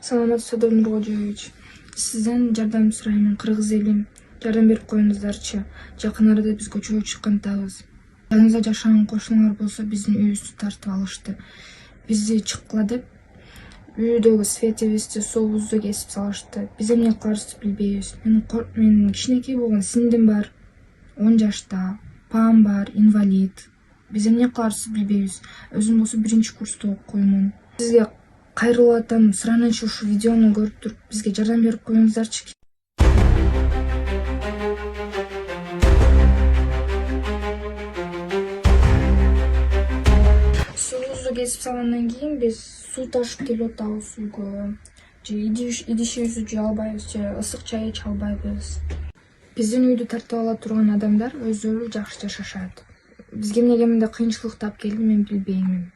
Саламатсыз Садыр Нуркожоевич. Сизден жардам сурайм. Кыргыз элим, жардам берип коюңуздарчы. Жакын арада биз көчөгө чыккантабыз. Жаныбызда жашаган кошуналар болсо биздин үйүбүздү тартып алышты. Бизди чыккыла деп үйдөгү светибизди, суубузду кесип салышты. Биз эмне кыларыбызды билбейбиз. Мен кичинекей болгон сиңдим бар, 10 жашта, папам бар, инвалид. Биз эмне кыларыбызды билбейбиз. Өзүм болсо 1-курста окуймун. Сизге кайрылып атам, сыранычы ушу видеону көрүп туруп бизге жардам берип коюңуздарчы. Суубузду кесип салгандан кийин биз суу ташып келип атабыз үйгө. Же идишибизди жуа албайбыз, же ысык чай иче албайбыз. Биздин үйдү тартып ала турган адамдар өздөрү жакшы жашашат. Бизге эмнеге мындай кыйынчылык тап келди, мен билбеймин.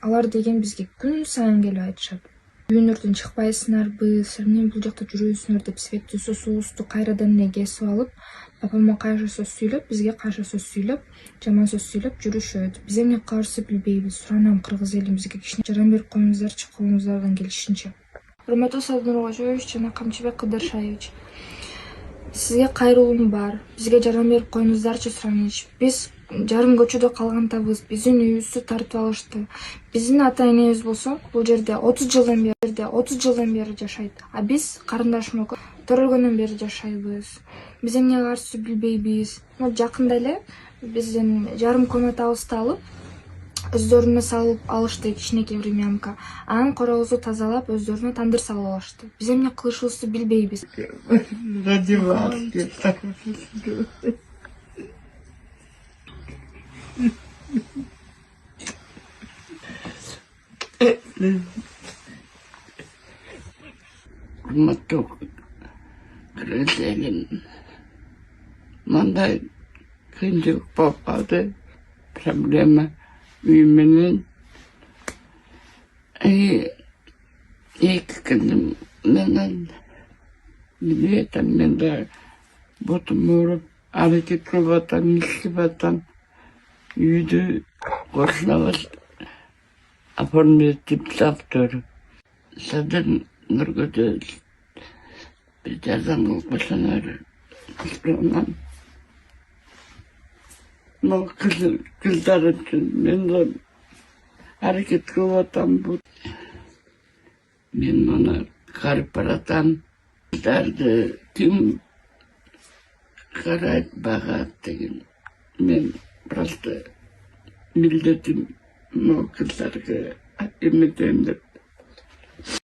Алар деген бизге күн сайын келип айтышат. Үйүңөрдөн чыкпайсыңарбы, эмне бул жакта жүрөсүңөр деп светтү, суубузду кайрадан эле кесип алып, папама кайшы сөз сүйлөп, бизге кайшы сөз сүйлөп, жаман сөз сүйлөп жүрүшөт. Биз эмне кыларыбызды билбейбиз. Суранам, кыргыз элим, бизге кичине жардам берип коюңуздарчы, колуңуздардан келишинче. Урматтуу Садыр Нуркожоевич жана Камчыбек Кыдыршаевич. Сизге кайрылуум бар. Бизге жардам берип коюңуздарчы сураныч. Биз жарым көчөдө калгантабыз. Биздин үйүбүздү тартып алышты. Биздин ата-энебиз болсо бул жерде 30 жылдан бери жашайт. А биз карындашым экөө төрөлгөндөн бери жашайбыз. Биз эмне кыларыбызды билбейбиз. Жакында эле биздин жарым комнатабызды алып, өздөрүнө салып алышты, кичинекей времянка. Анан коробузду тазалап, өздөрүнө тандыр салып алышты. Биз эмне кылышыбызды билбейбиз. Урматтуу кыргыз элим, мындай кыйынчылык болуп калды, проблема үй менен. Эки кызым менен билетем, мен да бутум ооруп, аракет кылып атам, иштеп атам. Үйдү кошуналар оформить завтра. Садыр Нуркожоевич, бир жардам кылып койсоңор. Могу кыздар үчүн мен да аракет кылып атам. Мен муну карып баратам. Кыздарды ким карайт, багат деген. Мен просто милдетим могу кыздарга эметем деп